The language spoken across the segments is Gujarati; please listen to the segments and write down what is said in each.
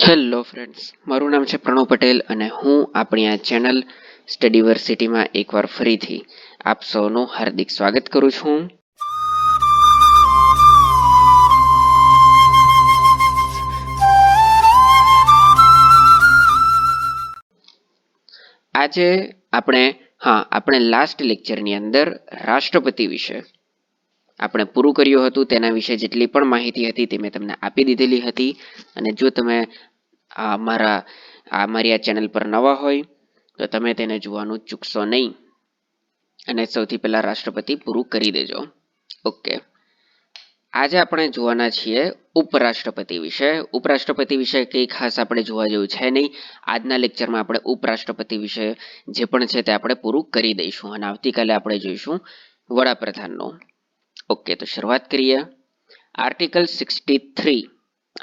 હેલો ફ્રેન્ડ્સ, મારું નામ છે પ્રણવ પટેલ અને હું આપણી આ ચેનલ સ્ટડીવર્સિટીમાં એકવાર ફરીથી આપ સૌનું હાર્દિક સ્વાગત કરું છું. આજે આપણે લાસ્ટ લેક્ચરની અંદર રાષ્ટ્રપતિ વિશે આપણે પૂરું કર્યું હતું. તેના વિશે જેટલી પણ માહિતી હતી તે મેં તમને આપી દીધેલી હતી. અને જો તમે અમારી આ ચેનલ પર નવા હોય તો તમે તેને જોવાનું ચૂકશો નહીં અને સૌથી પહેલા રાષ્ટ્રપતિ પૂરું કરી દેજો. ઓકે, આજે આપણે જોવાના છીએ ઉપરાષ્ટ્રપતિ વિશે. ઉપરાષ્ટ્રપતિ વિશે કંઈ ખાસ આપણે જોવા જેવું છે નહીં. આજના લેક્ચરમાં આપણે ઉપરાષ્ટ્રપતિ વિશે જે પણ છે તે આપણે પૂરું કરી દઈશું અને આવતીકાલે આપણે જોઈશું વડાપ્રધાનનું. ઓકે, તો શરૂઆત કરીએ. આર્ટિકલ 63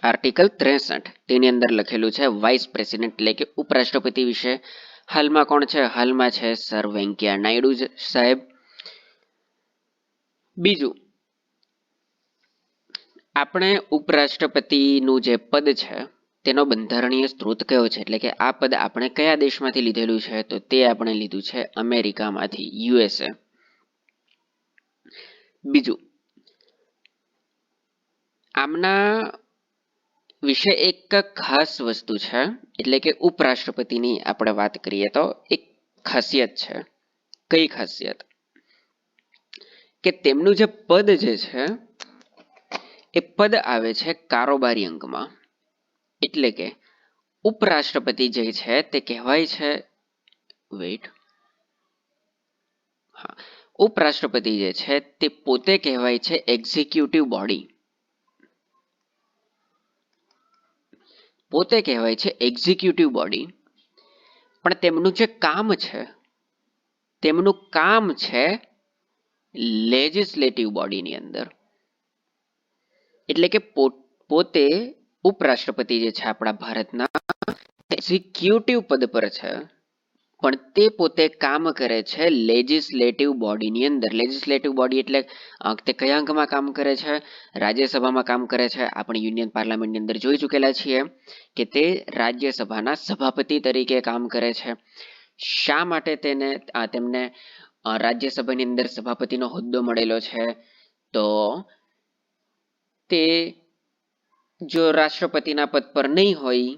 આર્ટિકલ 63 તેની અંદર લખેલું છે વાઇસ પ્રેસિડેન્ટ એટલે કે ઉપરાષ્ટ્રપતિ વિશે. હાલમાં કોણ છે? હાલમાં છે સર વેંકૈયા નાયડુ સાહેબ. બીજું, આપણે ઉપરાષ્ટ્રપતિનું જે પદ છે તેનો બંધારણીય સ્ત્રોત કયો છે, એટલે કે આ પદ આપણે કયા દેશમાંથી લીધેલું છે? તો તે આપણે લીધું છે અમેરિકામાંથી, USA. બીજું, આમના વિશે એક ખાસ વસ્તુ છે, એટલે કે ઉપરાષ્ટ્રપતિની આપણે વાત કરીએ તો એક ખાસિયત છે. કઈ ખાસિયત? કે તેમનું જે પદ જે છે એ પદ આવે છે કારોબારી અંગમાં. એટલે કે ઉપરાષ્ટ્રપતિ જે છે તે કહેવાય છે ઉપરાષ્ટ્રપતિ જે છે તે પોતે કહેવાય છે એક્ઝિક્યુટિવ બોડી. પોતે કહેવાય છે એક્ઝિક્યુટિવ બોડી, પણ તેમનું જે કામ છે તેમનું કામ છે લેજિસ્લેટિવ બોડીની અંદર. એટલે કે પોતે ઉપરાષ્ટ્રપતિ જે છે આપણા ભારતના એક્ઝિક્યુટિવ પદ પર છે, પણ તે પોતે કામ કરે છે લેજિસ્લેટિવ બોડીની અંદર. લેજિસ્લેટિવ બોડી એટલે તે કયા અંગમાં કામ કરે છે? રાજ્યસભામાં કામ કરે છે. આપણે યુનિયન પાર્લામેન્ટની અંદર જોઈ ચૂકેલા છીએ કે તે રાજ્યસભાના સભાપતિ તરીકે કામ કરે છે. શા માટે તેમને રાજ્યસભાની અંદર સભાપતિનો હોદ્દો મળેલો છે? તો તે જો રાષ્ટ્રપતિના પદ પર નહીં હોય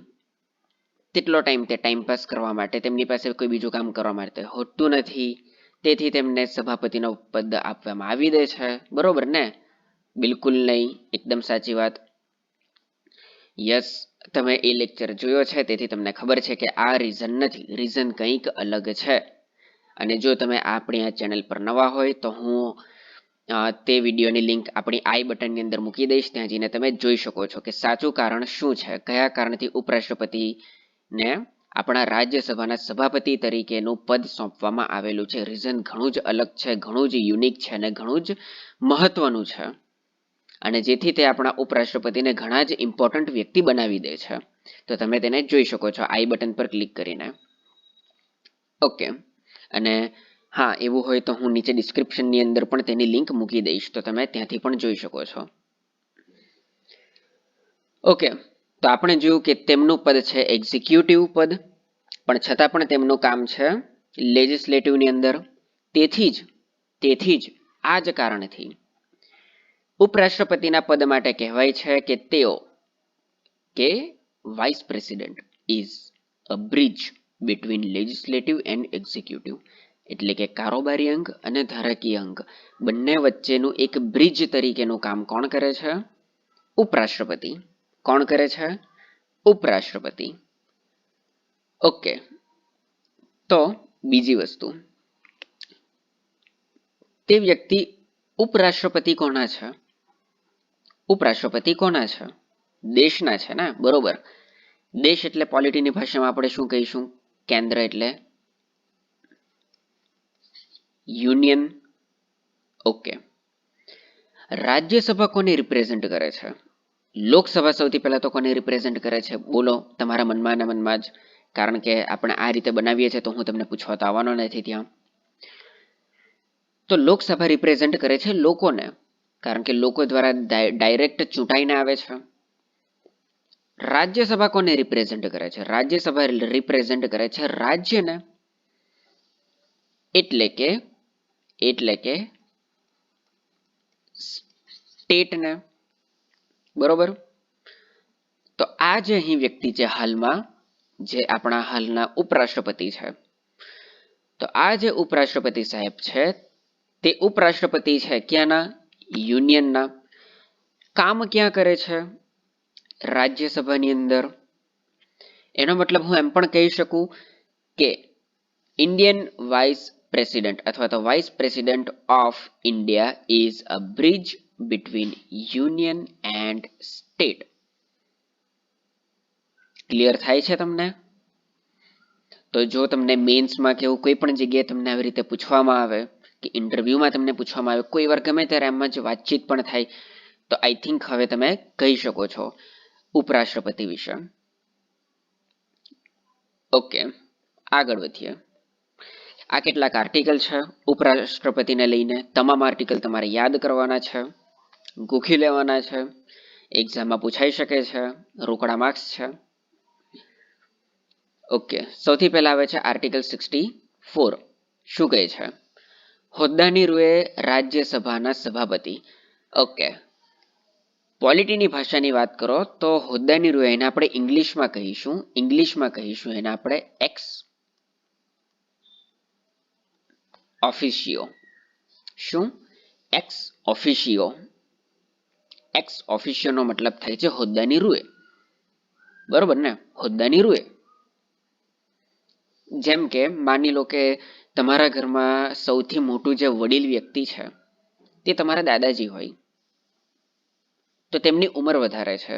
તેટલો ટાઈમ તે ટાઈમપાસ કરવા માટે, તેમની પાસે કોઈ બીજું કામ કરવા માટે હોતું નથી, તેથી તેમને સભાપતિનો પદ આપવામાં આવી દે છે. બરોબર ને? બિલકુલ નહીં, એકદમ સાચી વાત. યસ, તમે એ લેક્ચર જોયો છે તેથી તમને ખબર છે કે આ રીઝન નથી, રીઝન કંઈક અલગ છે. અને જો તમે આપણી આ ચેનલ પર નવા હોય તો હું તે વિડીયોની લિંક આપણી આઈ બટનની અંદર મૂકી દઈશ. ત્યાં જઈને તમે જોઈ શકો છો કે સાચું કારણ શું છે, કયા કારણથી ઉપરાષ્ટ્રપતિને આપણા રાજ્યસભાના સભાપતિ તરીકેનું પદ સોંપવામાં આવેલું છે. રીઝન ઘણું જ અલગ છે, ઘણું જ યુનિક છે અને ઘણું જ મહત્વનું છે. અને જેથી તે આપણા ઉપરાષ્ટ્રપતિને ઘણા જ ઇમ્પોર્ટન્ટ વ્યક્તિ બનાવી દે છે. તો તમે તેને જોઈ શકો છો આઈ બટન પર ક્લિક કરીને. ઓકે, અને હા, એવું હોય તો હું નીચે ડિસ્ક્રિપ્શનની અંદર પણ તેની લિંક મૂકી દઈશ, તો તમે ત્યાંથી પણ જોઈ શકો છો. ઓકે, તો આપણે જોયું કે તેમનું પદ છે એક્ઝિક્યુટિવ પદ, પણ છતાં પણ તેમનું કામ છે લેજિસ્લેટિવની અંદર. તેથી જ આ જ કારણથી ઉપરાષ્ટ્રપતિના પદ માટે કહેવાય છે કે તેઓ vice president is a bridge between legislative and executive. એટલે કે કારોબારી અંગ અને ધારાકીય અંગ બંને વચ્ચેનું એક બ્રિજ તરીકેનું કામ કોણ કરે છે? ઉપરાષ્ટ્રપતિ. કોણ કરે છે? ઉપરાષ્ટ્રપતિ. ઓકે, તો બીજી વસ્તુ, તે વ્યક્તિ ઉપરાષ્ટ્રપતિ કોના છે? ઉપરાષ્ટ્રપતિ કોના છે? દેશના છે ને, બરોબર. દેશ એટલે પોલિટીની ભાષામાં આપણે શું કહીશું? કેન્દ્ર એટલે યુનિયન. ઓકે, રાજ્યસભા કોને રિપ્રેઝેન્ટ કરે છે? લોકસભા સૌથી પહેલા તો કોને રિપ્રેઝેન્ટ કરે છે? બોલો તમારા મનમાં જ, કારણ કે આપણે આ રીતે બનાવીએ છીએ તો હું તમને પૂછવા તો આવવાનો નથી ત્યાં. તો લોકસભા રિપ્રેઝેન્ટ કરે છે લોકોને, કારણ કે લોકો દ્વારા ડાયરેક્ટ ચૂંટાઈને આવે છે. રાજ્યસભા કોને રિપ્રેઝેન્ટ કરે છે? રાજ્યસભા રિપ્રેઝેન્ટ કરે છે રાજ્યને, એટલે કે સ્ટેટને, બરોબર. તો આ જે અહીં વ્યક્તિ છે હાલમાં, જે આપણા હાલના ઉપરાષ્ટ્રપતિ છે, તો આ જે ઉપરાષ્ટ્રપતિ સાહેબ છે તે ઉપરાષ્ટ્રપતિ છે ક્યાંના? યુનિયનના. કામ ક્યાં કરે છે? રાજ્યસભાની અંદર. એનો મતલબ હું એમ પણ કહી શકું કે ઇન્ડિયન વાઇસ પ્રેસિડેન્ટ અથવા તો vice president of India is a bridge between union and state. Clear થાય છે તમને? તો જો તમને મેન્સમાં કે એવું કોઈ પણ જગ્યાએ તમને આવી રીતે પૂછવામાં આવે કે ઇન્ટરવ્યુમાં તમને પૂછવામાં આવે, કોઈ વાર ગમે ત્યારે એમ જ વાતચીત પણ થાય, તો આઈ થિંક હવે તમે કહી શકો છો ઉપરાષ્ટ્રપતિ વિશે. ઓકે, આગળ વધીએ. આ કેટલાક આર્ટિકલ છે ઉપરાષ્ટ્રપતિને લઈને. તમામ આર્ટિકલ તમારે યાદ કરવાના છે, ગોખી લેવાના છે, એક્ઝામમાં પૂછાઈ શકે છે, રોકડા માર્ક્સ છે. ઓકે, સૌથી પહેલા આવે છે આર્ટિકલ 64. શું કહે છે? હોદ્દાની રૂએ રાજ્યસભાના સભાપતિ. ઓકે, પોલિટીની ભાષાની વાત કરો તો હોદ્દાની રૂએ એને આપણે ઇંગ્લિશમાં કહીશું એને આપણે એક્સ ઓફિશિયો. શું? X officio. એક્સ ઓફિશિયોનો મતલબ થાય છે હોદ્દાની રૂએ, બરોબર ને? હોદ્દાની રૂએ. જેમ કે માની લો કે તમારા ઘરમાં સૌથી મોટું જે વડીલ વ્યક્તિ છે તે તમારા દાદાજી હોય, તો તેમની ઉંમર વધારે છે,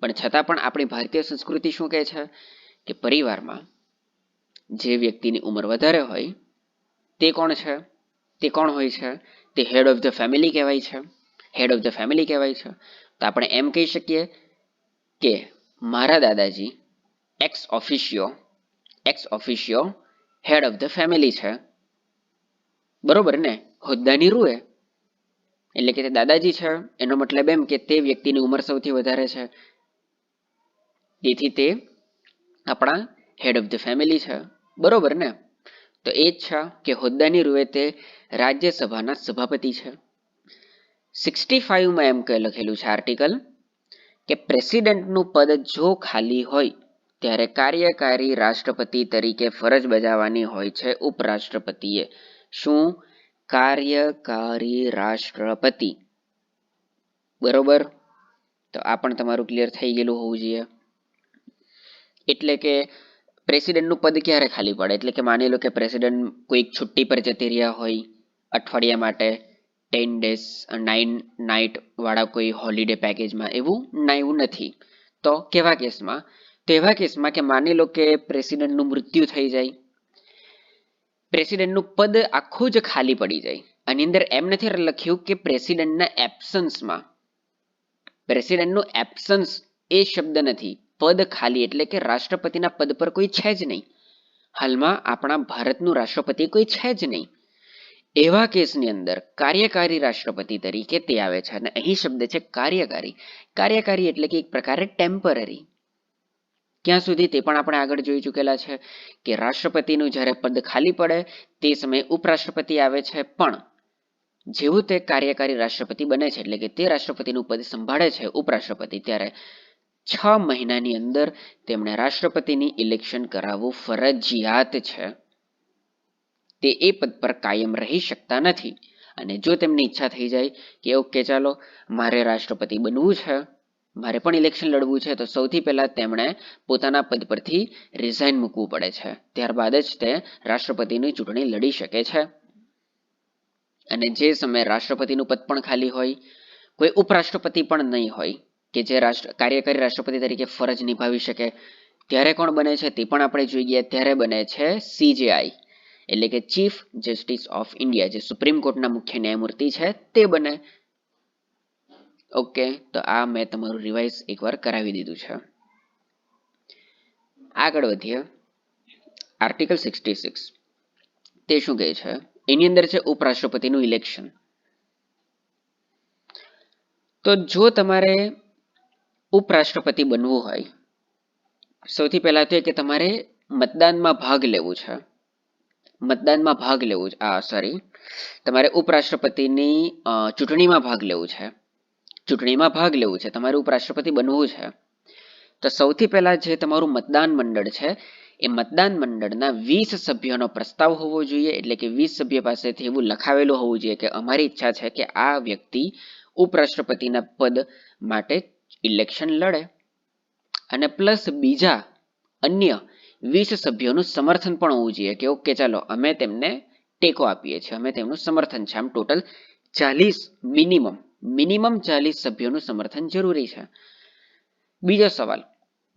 પણ છતાં પણ આપણી ભારતીય સંસ્કૃતિ શું કહે છે કે પરિવારમાં જે વ્યક્તિની ઉંમર વધારે હોય તે કોણ છે? તે કોણ હોય છે? તે હેડ ઓફ ધ ફેમિલી કહેવાય છે. હેડ ઓફ ધ ફેમિલી કહેવાય છે. તો આપણે એમ કહી શકીએ કે મારા દાદાજી ex officio head of the family છે, બરોબર ને? હોદ્દાની રૂએ એટલે કે તે દાદાજી છે, એનો મતલબ એમ કે તે વ્યક્તિની ઉંમર સૌથી વધારે છે, તેથી તે આપણા હેડ ઓફ ધ ફેમિલી છે, બરોબર ને? તો એ જ છે કે હોદ્દાની રૂએ તે રાજ્યસભાના સભાપતિ છે. 65માં એમ લખેલું છે આર્ટિકલ કે પ્રેસિડેન્ટનું પદ જો ખાલી હોય ત્યારે કાર્યકારી રાષ્ટ્રપતિ તરીકે ફરજ બજાવવાની હોય છે ઉપરાષ્ટ્રપતિએ. શું? કાર્યકારી રાષ્ટ્રપતિ, બરોબર. તો આ પણ તમારું ક્લિયર થઈ ગયેલું હોવું જોઈએ. એટલે કે પ્રેસિડેન્ટનું પદ ક્યારે ખાલી પડે? એટલે કે માની લો કે પ્રેસિડેન્ટ કોઈક છુટ્ટી પર જતી રહ્યા હોય અઠવાડિયા માટે, 10 days 9 night વાળા કોઈ હોલિડે પેકેજમાં, એવું નથી. તો કેવા કેસમાં? તો એવા કેસમાં કે માની લો કે પ્રેસિડેન્ટનું મૃત્યુ થઈ જાય, પ્રેસિડેન્ટનું પદ આખું જ ખાલી પડી જાય. આની અંદર એમ નથી લખ્યું કે પ્રેસિડેન્ટના એબ્સન્સમાં. પ્રેસિડેન્ટનું એબ્સન્સ એ શબ્દ નથી, પદ ખાલી એટલે કે રાષ્ટ્રપતિના પદ પર કોઈ છે જ નહીં. હાલમાં આપણા ભારતનું રાષ્ટ્રપતિ કોઈ છે જ નહીં. એવા કેસની અંદર કાર્યકારી રાષ્ટ્રપતિ તરીકે તે આવે છે. અને અહીં શબ્દ છે કાર્યકારી. કાર્યકારી એટલે કે એક પ્રકારે ટેમ્પરરી. ક્યાં સુધી? તે પણ આપણે આગળ જોઈ ચૂકેલા છે કે રાષ્ટ્રપતિનું જ્યારે પદ ખાલી પડે તે સમયે ઉપરાષ્ટ્રપતિ આવે છે, પણ જેવું તે કાર્યકારી રાષ્ટ્રપતિ બને છે એટલે કે તે રાષ્ટ્રપતિનું પદ સંભાળે છે ઉપરાષ્ટ્રપતિ, ત્યારે 6 મહિનાની અંદર તેમણે રાષ્ટ્રપતિની ઇલેક્શન કરાવવું ફરજિયાત છે. તે એ પદ પર કાયમ રહી શકતા નથી. અને જો તેમની ઈચ્છા થઈ જાય કે ઓકે ચાલો મારે રાષ્ટ્રપતિ બનવું છે, મારે પણ ઇલેક્શન લડવું છે, તો સૌથી પહેલા તેમણે પોતાના પદ પરથી રિઝાઇન મૂકવું પડે છે. ત્યારબાદ જ તે રાષ્ટ્રપતિની ચૂંટણી લડી શકે છે. અને જે સમયે રાષ્ટ્રપતિનું પદ પણ ખાલી હોય, કોઈ ઉપરાષ્ટ્રપતિ પણ નહીં હોય કે જે કાર્યકારી રાષ્ટ્રપતિ તરીકે ફરજ નિભાવી શકે, ત્યારે કોણ બને છે તે પણ આપણે જોઈ ગયા. ત્યારે બને છે CJI એટલે કે ચીફ જસ્ટિસ ઓફ ઇન્ડિયા, જે સુપ્રીમ કોર્ટના મુખ્ય ન્યાયમૂર્તિ છે તે બને. ઓકે, તો આ મેં તમારું રિવાઇઝ એકવાર કરાવી દીધું છે. આગળ વધીએ. આર્ટિકલ 66 તે શું કહે છે? એની અંદર છે ઉપરાષ્ટ્રપતિનું ઇલેક્શન. તો જો તમારે ઉપરાષ્ટ્રપતિ બનવું હોય, સૌથી પહેલા તો એ કે તમારે મતદાનમાં ભાગ લેવું છે. મતદાનમાં ભાગ લેવું છે, તમારે ઉપરાષ્ટ્રપતિની ચૂંટણીમાં ભાગ લેવું છે. ચૂંટણીમાં ભાગ લેવું છે, તમારે ઉપરાષ્ટ્રપતિ બનવું છે. તો સૌથી પહેલા જે તમારું મતદાન મંડળ છે એ મતદાન મંડળના 20 સભ્યોનો પ્રસ્તાવ હોવો જોઈએ. એટલે કે 20 સભ્ય પાસેથી એવું લખાવેલું હોવું જોઈએ કે અમારી ઈચ્છા છે કે આ વ્યક્તિ ઉપરાષ્ટ્રપતિના પદ માટે ઇલેક્શન લડે, અને પ્લસ બીજા અન્ય 20 સભ્યોનું સમર્થન પણ હોવું જોઈએ કે ઓકે ચાલો અમે તેમને ટેકો આપીએ છીએ, અમે તેમનું સમર્થન છે. આમ ટોટલ 40 મિનિમમ 40 સભ્યોનું સમર્થન જરૂરી છે. બીજો સવાલ,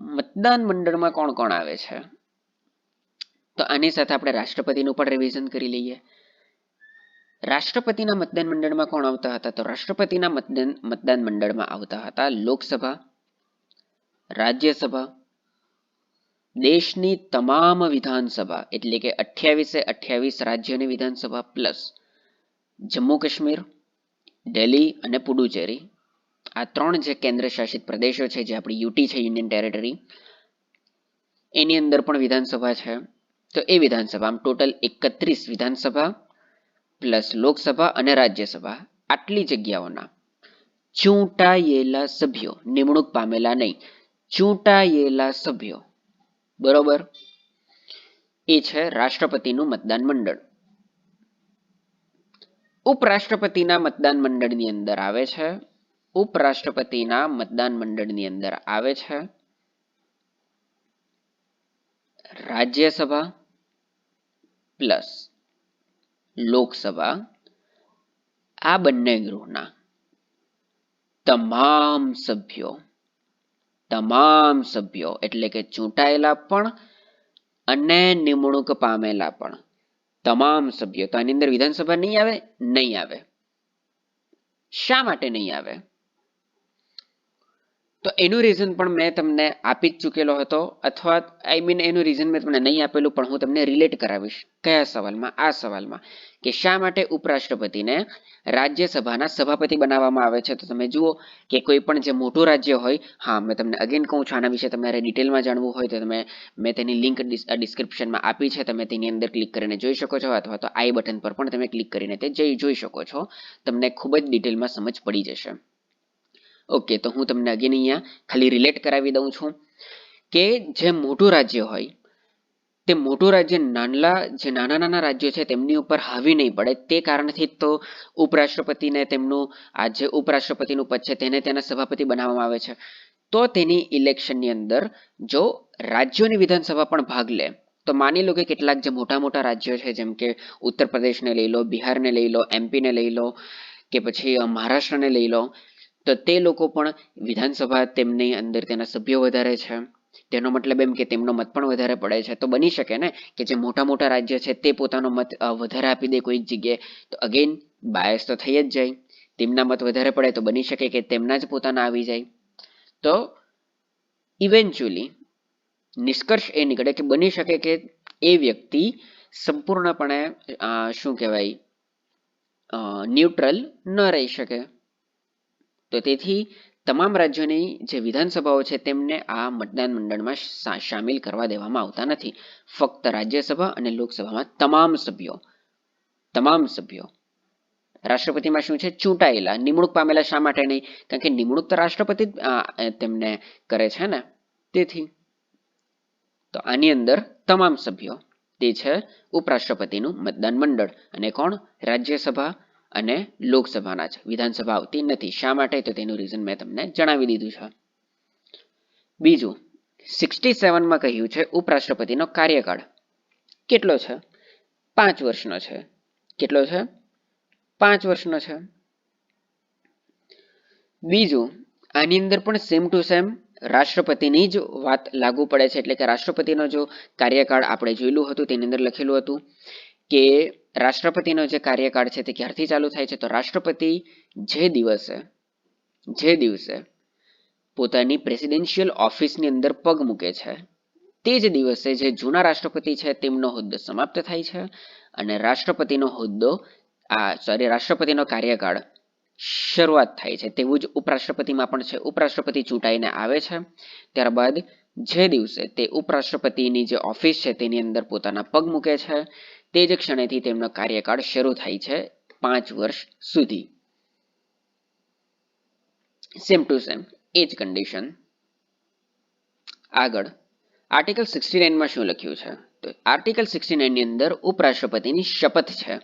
મતદાન મંડળમાં કોણ કોણ આવે છે? તો આની સાથે આપણે રાષ્ટ્રપતિનું પણ રિવિઝન કરી લઈએ. રાષ્ટ્રપતિના મતદાન મંડળમાં કોણ આવતા હતા? તો રાષ્ટ્રપતિના મતદાન મંડળમાં આવતા હતા લોકસભા, રાજ્યસભા, દેશની તમામ વિધાનસભા એટલે કે 28 રાજ્યોની વિધાનસભા પ્લસ જમ્મુ કાશ્મીર, દિલ્હી અને પુડુચેરી, આ 3 જે કેન્દ્ર શાસિત પ્રદેશો છે, જે આપણી યુટી છે, યુનિયન ટેરેટરી, એની અંદર પણ વિધાનસભા છે. તો એ વિધાનસભા આમ ટોટલ 31 વિધાનસભા પ્લસ લોકસભા અને રાજ્યસભા, આટલી જગ્યાઓના ચૂંટાયેલા સભ્યો, નિમણૂક પામેલા નહીં, ચૂંટાયેલા સભ્યો, બરોબર, એ છે રાષ્ટ્રપતિનું મતદાન મંડળ. ઉપરાષ્ટ્રપતિના મતદાન મંડળની અંદર આવે છે, ઉપરાષ્ટ્રપતિના મતદાન મંડળની અંદર આવે છે રાજ્યસભા પ્લસ લોકસભા, આ બંને ગૃહના તમામ સભ્યો એટલે કે ચૂંટાયેલા પણ અને નિમણૂક પામેલા પણ તમામ સભ્યો. તો આની અંદર વિધાનસભા નહીં આવે. શા માટે નહીં આવે? તો એનું રીઝન પણ મેં તમને આપી જ ચૂકેલો હતો, અથવા એનું રીઝન મેં તમને નહીં આપેલું, પણ હું તમને રિલેટ કરાવીશ. કયા સવાલમાં? આ સવાલમાં, કે શા માટે ઉપરાષ્ટ્રપતિને રાજ્યસભાના સભાપતિ બનાવવામાં આવે છે. તો તમે જુઓ કે કોઈ પણ જે મોટું રાજ્ય હોય, હા મેં તમને અગેન કહું છું, આના વિશે તમારે ડિટેલમાં જાણવું હોય તો મેં તેની લિંક ડિસ્ક્રિપ્શનમાં આપી છે, તમે તેની અંદર ક્લિક કરીને જોઈ શકો છો, અથવા તો આઈ બટન પર પણ તમે ક્લિક કરીને તે જોઈ શકો છો. તમને ખૂબ જ ડિટેલમાં સમજ પડી જશે. ઓકે, તો હું તમને અગેન અહીંયા ખાલી રિલેટ કરાવી દઉં છું કે જે મોટું રાજ્ય હોય તે મોટું રાજ્ય નાના રાજ્યો છે તેમની ઉપર હાવી નહીં પડે, તે કારણથી તો ઉપરાષ્ટ્રપતિને તેમનું આ જે ઉપરાષ્ટ્રપતિનું પદ છે તેને તેના સભાપતિ બનાવવામાં આવે છે. તો તેની ઇલેક્શનની અંદર જો રાજ્યોની વિધાનસભા પણ ભાગ લે, તો માની લો કે કેટલાક જે મોટા રાજ્યો છે, જેમ કે ઉત્તર પ્રદેશને લઈ લો, બિહારને લઈ લો, એમપીને લઈ લો, કે પછી મહારાષ્ટ્રને લઈ લો, તો તે લોકો પણ વિધાનસભા તેમની અંદર તેના સભ્યો વધારે છે, તેનો મતલબ એમ કે તેમનો મત પણ વધારે પડે છે. તો બની શકે ને કે જે મોટા રાજ્ય છે તે પોતાનો મત વધારે આપી દે કોઈક જગ્યાએ, તો અગેન બાયસ તો થઈ જ જાય. તેમના મત વધારે પડે તો બની શકે કે તેમના જ પોતાના આવી જાય. તો ઇવેન્ચ્યુઅલી નિષ્કર્ષ એ નીકળે કે બની શકે કે એ વ્યક્તિ સંપૂર્ણપણે શું કહેવાય ન્યુટ્રલ ન રહી શકે. તો તેથી તમામ રાજ્યોની જે વિધાનસભાઓ છે તેમને આ મતદાન મંડળમાં સામેલ કરવા દેવામાં આવતા નથી. ફક્ત રાજ્યસભા અને લોકસભામાં તમામ સભ્યો. રાષ્ટ્રપતિમાં શું છે? ચૂંટાયેલા. નિમણૂક પામેલા શા માટે નહીં? કારણ કે નિમણૂક તો રાષ્ટ્રપતિ તેમને કરે છે ને, તેથી તો આની અંદર તમામ સભ્યો તે છે ઉપરાષ્ટ્રપતિનું મતદાન મંડળ. અને કોણ? રાજ્યસભા અને લોકસભાના જ, વિધાનસભા આવતી નથી. શા માટે? તો તેનું રીઝન મેં તમને જણાવી દીધું છે. બીજું 67માં કહ્યું છે ઉપરાષ્ટ્રપતિનો કાર્યકાળ કેટલો છે? 5 વર્ષનો છે. કેટલો છે? 5 વર્ષનો છે. બીજું, આની અંદર પણ સેમ ટુ સેમ રાષ્ટ્રપતિની જ વાત લાગુ પડે છે. એટલે કે રાષ્ટ્રપતિનો જો કાર્યકાળ આપણે જોયેલું હતું તેની અંદર લખેલું હતું કે રાષ્ટ્રપતિનો જે કાર્યકાળ છે તે ક્યારથી ચાલુ થાય છે? તો રાષ્ટ્રપતિ જે દિવસે પોતાની પ્રેસિડેન્શિયલ ઓફિસની અંદર પગ મૂકે છે તે જ દિવસે જે જૂના રાષ્ટ્રપતિ છે તેમનો હોદ્દો સમાપ્ત થાય છે અને રાષ્ટ્રપતિનો કાર્યકાળ શરૂઆત થાય છે. તેવું જ ઉપરાષ્ટ્રપતિમાં પણ છે. ઉપરાષ્ટ્રપતિ ચૂંટાઈને આવે છે, ત્યારબાદ જે દિવસે તે ઉપરાષ્ટ્રપતિની જે ઓફિસ છે તેની અંદર પોતાના પગ મૂકે છે તે જ ક્ષણેથી તેમનો કાર્યકાળ શરૂ થાય છે 5 વર્ષ સુધી. સેમ ટુ સેમ એ જ કન્ડિશન. આગળ આર્ટિકલ 69 માં શું લખ્યું છે? તો આર્ટિકલ 69 ની અંદર ઉપરાષ્ટ્રપતિની શપથ છે.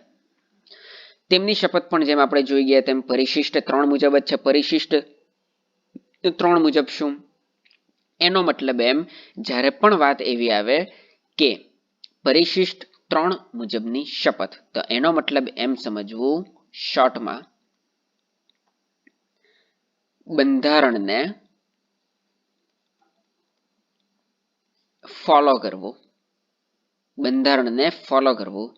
તેમની શપથ પણ જેમ આપણે જોઈ ગયા તેમ પરિશિષ્ટ 3 મુજબ જ છે. પરિશિષ્ટ 3 મુજબ શું? એનો મતલબ એમ જ્યારે પણ વાત એવી આવે કે પરિશિષ્ટ 3 મુજબની શપથ, તો એનો મતલબ એમ સમજવું શોર્ટમાં બંધારણને ફોલો કરવું. બંધારણને ફોલો કરવું.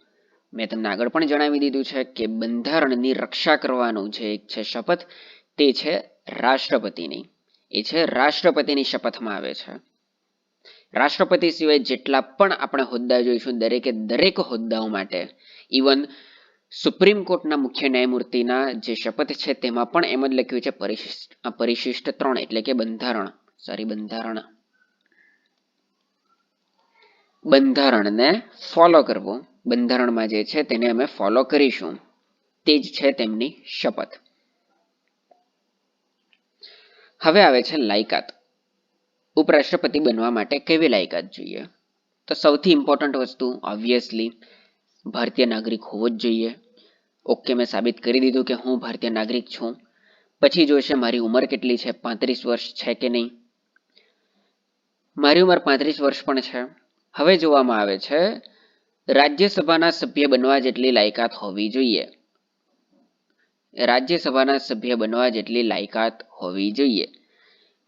મેં તમને આગળ પણ જણાવી દીધું છે કે બંધારણની રક્ષા કરવાનું જે એક છે શપથ તે છે રાષ્ટ્રપતિની. એ છે રાષ્ટ્રપતિની શપથમાં આવે છે. રાષ્ટ્રપતિ સિવાય જેટલા પણ આપણે હોદ્દા જોઈશું દરેકે દરેક હોદ્દાઓ માટે, ઇવન સુપ્રીમ કોર્ટના મુખ્ય ન્યાયમૂર્તિના જે શપથ છે તેમાં પણ એમ જ લખ્યું છે પરિશિષ્ટ 3 એટલે કે બંધારણને ફોલો કરવું. બંધારણમાં જે છે તેને અમે ફોલો કરીશું, તે જ છે તેમની શપથ. હવે આવે છે લાયકાત. ઉપરાષ્ટ્રપતિ બનવા માટે કેવી લાયકાત જોઈએ? તો સૌથી ઇમ્પોર્ટન્ટ વસ્તુ ઓબ્વિયસલી ભારતીય નાગરિક હોવો જ જોઈએ. ઓકે, મેં સાબિત કરી દીધું કે હું ભારતીય નાગરિક છું. પછી જોશે મારી ઉંમર કેટલી છે, 35 વર્ષ છે કે નહીં. મારી ઉંમર 35 વર્ષ પણ છે. હવે જોવામાં આવે છે રાજ્યસભાના સભ્ય બનવા જેટલી લાયકાત હોવી જોઈએ. રાજ્યસભાના સભ્ય બનવા જેટલી લાયકાત હોવી જોઈએ.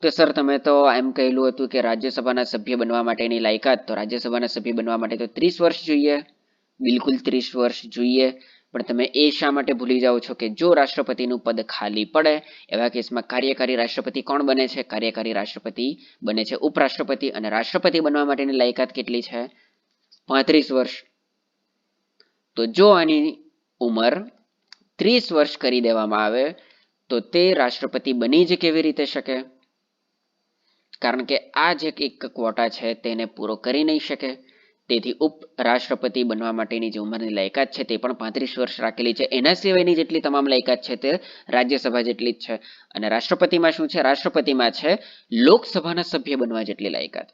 તો સર તમે તો એમ કહેલું હતું કે રાજ્યસભાના સભ્ય બનવા માટેની લાયકાત, તો રાજ્યસભાના સભ્ય બનવા માટે તો 30 વર્ષ જોઈએ. બિલકુલ 30 વર્ષ જોઈએ. પણ તમે એ શા માટે ભૂલી જાઓ છો કે જો રાષ્ટ્રપતિનું પદ ખાલી પડે એવા કેસમાં કાર્યકારી રાષ્ટ્રપતિ કોણ બને છે? કાર્યકારી રાષ્ટ્રપતિ બને છે ઉપરાષ્ટ્રપતિ. અને રાષ્ટ્રપતિ બનવા માટેની લાયકાત કેટલી છે? 35 વર્ષ. તો જો આની ઉંમર 30 વર્ષ કરી દેવામાં આવે તો તે રાષ્ટ્રપતિ બની જ કેવી રીતે શકે? કારણ કે આ જે એક ક્વોટા છે તેને પૂરો કરી નહીં શકે. તેથી ઉપરાષ્ટ્રપતિ બનવા માટેની જે ઉંમરની લાયકાત છે તે પણ 35 વર્ષ રાખેલી છે. એના સિવાયની જેટલી તમામ લાયકાત છે તે રાજ્યસભા જેટલી જ છે. અને રાષ્ટ્રપતિમાં શું છે? રાષ્ટ્રપતિમાં છે લોકસભાના સભ્ય બનવા જેટલી લાયકાત.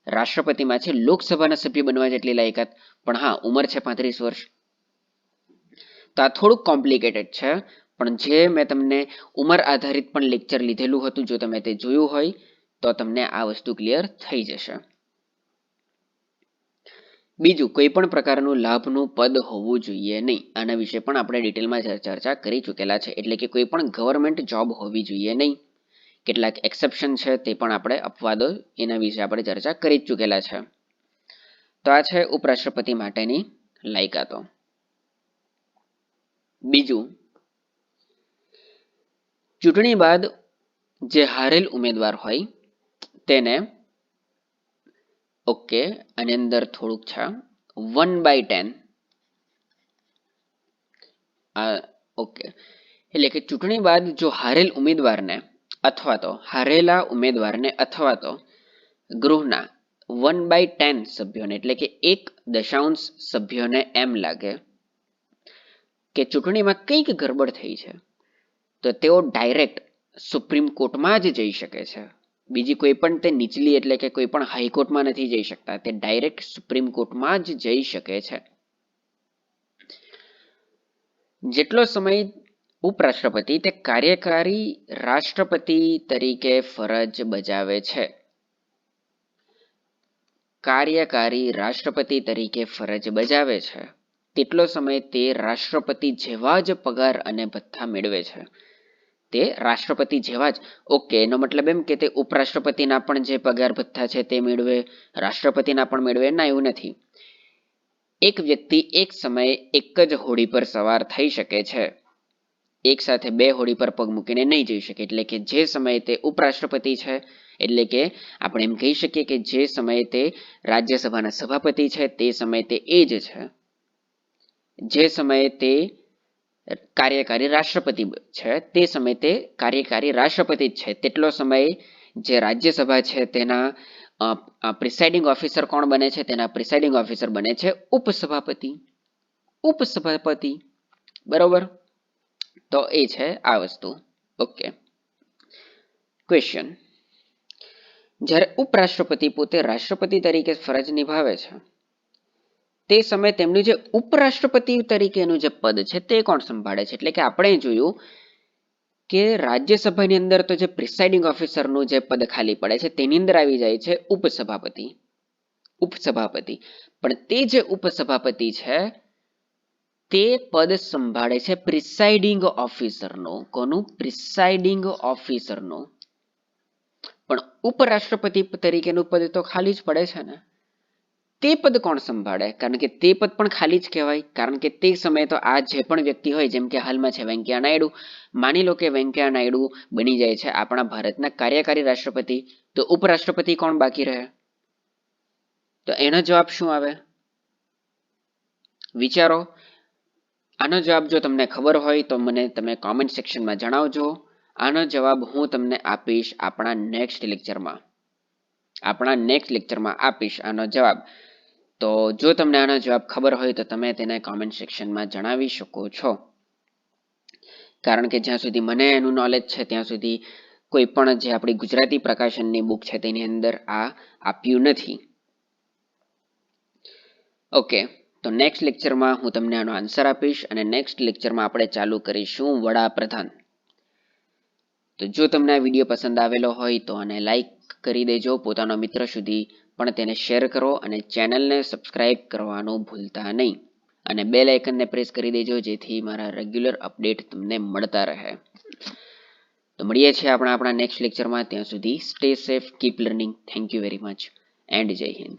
રાષ્ટ્રપતિમાં છે લોકસભાના સભ્ય બનવા જેટલી લાયકાત. પણ હા, ઉંમર છે 35 વર્ષ. તો આ થોડુંક કોમ્પ્લિકેટેડ છે, પણ જે મેં તમને ઉંમર આધારિત પણ લેક્ચર લીધેલું હતું, જો તમે તે જોયું હોય તો તમને આ વસ્તુ ક્લિયર થઈ જશે. બીજું, કોઈ પણ પ્રકારનું લાભનું પદ હોવું જોઈએ નહીં. આના વિશે પણ આપણે ડિટેલમાં ચર્ચા કરી ચૂકેલા છે. એટલે કે કોઈ પણ ગવર્મેન્ટ જોબ હોવી જોઈએ નહીં. કેટલાક એક્સેપ્શન છે તે પણ આપણે અપવાદો, એના વિશે આપણે ચર્ચા કરી જ ચૂકેલા છે. તો આ છે ઉપરાષ્ટ્રપતિ માટેની લાયકાતો. બીજું, ચૂંટણી બાદ જે હારેલ ઉમેદવાર હોય તેને ઓકે, આની અંદર થોડુંક છે 1/10. ઓકે, એટલે કે ચૂંટણી બાદ જો હારેલ ઉમેદવારને અથવા તો હારેલા ઉમેદવારને અથવા તો ગૃહના 1/10 સભ્યોને એટલે કે 1/10 સભ્યોને એમ લાગે કે ચૂંટણીમાં કંઈક ગડબડ થઈ છે તો તેઓ ડાયરેક્ટ સુપ્રીમ કોર્ટમાં જ જઈ શકે છે. બીજી કોઈ પણ તે નીચલી એટલે કે કોઈ પણ હાઈકોર્ટમાં નથી જઈ શકતા. તે ડાયરેક્ટ સુપ્રીમ કોર્ટમાં જ જઈ શકે છે. જેટલો સમય ઉપરાષ્ટ્રપતિ તે કાર્યકારી રાષ્ટ્રપતિ તરીકે ફરજ બજાવે છે, કાર્યકારી રાષ્ટ્રપતિ તરીકે ફરજ બજાવે છે, તેટલો સમય તે રાષ્ટ્રપતિ જેવા જ પગાર અને ભથ્થા મેળવે છે. તે રાષ્ટ્રપતિ જેવા જ. ઓકે, એનો મતલબ એમ કે તે ઉપરાષ્ટ્રપતિના પણ જે પગાર ભથ્થા છે તે મેળવે, રાષ્ટ્રપતિના પણ મેળવે? ના, એવું નથી. એક વ્યક્તિ એક સમયે એક જ હોડી પર સવાર થઈ શકે છે. એક સાથે 2 હોડી પર પગ મૂકીને નહીં જઈ શકે. એટલે કે જે સમયે તે ઉપરાષ્ટ્રપતિ છે, એટલે કે આપણે એમ કહી શકીએ કે જે સમયે તે રાજ્યસભાના સભાપતિ છે તે સમયે તે એ જ છે. જે સમયે તે કાર્યકારી રાષ્ટ્રપતિ છે તે સમયે તે કાર્યકારી રાષ્ટ્રપતિ જ છે. તેટલો સમય જે રાજ્યસભા છે તેના પ્રિસાઇડિંગ ઓફિસર કોણ બને છે? તેના પ્રિસાઇડિંગ ઓફિસર બને છે ઉપસભાપતિ. ઉપસભાપતિ, બરોબર. તો એ છે આ વસ્તુ. ઓકે. ક્વેશ્ચન, જ્યારે ઉપરાષ્ટ્રપતિ પોતે રાષ્ટ્રપતિ તરીકે ફરજ નિભાવે છે તે સમયે તેમનું જે ઉપરાષ્ટ્રપતિ તરીકેનું જે પદ છે તે કોણ સંભાળે છે? એટલે કે આપણે જોયું કે રાજ્યસભાની અંદર તો જે પ્રિસાઇડિંગ ઓફિસરનું જે પદ ખાલી પડે છે તેની અંદર આવી જાય છે ઉપસભાપતિ. પણ તે જે ઉપસભાપતિ છે તે પદ સંભાળે છે પ્રિસાઇડિંગ ઓફિસરનો. કોનું? પ્રિસાઇડિંગ ઓફિસરનો. પણ ઉપરાષ્ટ્રપતિ તરીકેનું પદ તો ખાલી જ પડે છે ને, તે પદ કોણ સંભાળે? કારણ કે તે પદ પણ ખાલી જ કહેવાય, કારણ કે તે સમયે તો આ જે પણ વ્યક્તિ હોય, જેમ કે હાલમાં છે વેંકૈયા નાયડુ, માની લો કે વેંકૈયા નાયડુ બની જાય છે આપણા ભારતના કાર્યકારી રાષ્ટ્રપતિ, તો ઉપરાષ્ટ્રપતિ કોણ બાકી રહે? તો એનો જવાબ શું આવે? વિચારો. આનો જવાબ જો તમને ખબર હોય તો મને તમે કોમેન્ટ સેક્શનમાં જણાવજો. આનો જવાબ હું તમને આપીશ આપણા નેક્સ્ટ લેક્ચરમાં. આપીશ આનો જવાબ. તો જો તમને આનો જવાબ ખબર હોય તો તમે તેને કોમેન્ટ સેક્શનમાં જણાવી શકો છો. કારણ કે જ્યાં સુધી મને એનું નોલેજ છે ત્યાં સુધી કોઈ પણ જે આપણી ગુજરાતી પ્રકાશનની બુક છે તેની અંદર આ આપ્યું નથી. ઓકે, તો નેક્સ્ટ લેક્ચરમાં હું તમને આનો આન્સર આપીશ અને નેક્સ્ટ લેક્ચરમાં આપણે ચાલુ કરીશું વડાપ્રધાન. તો જો તમને આ વિડીયો પસંદ આવેલો હોય તો આને લાઈક કરી દેજો, પોતાના મિત્ર સુધી પણ તેને શેર કરો અને ચેનલને સબસ્ક્રાઇબ કરવાનું ભૂલતા નહીં. અને બેલ આઇકનને પ્રેસ કરી દેજો જેથી મારા રેગ્યુલર અપડેટ તમને મળતા રહે. તો મળીએ છીએ આપણા નેક્સ્ટ લેક્ચરમાં. ત્યાં સુધી stay safe, keep learning. Thank you very much and જય હિન્દ.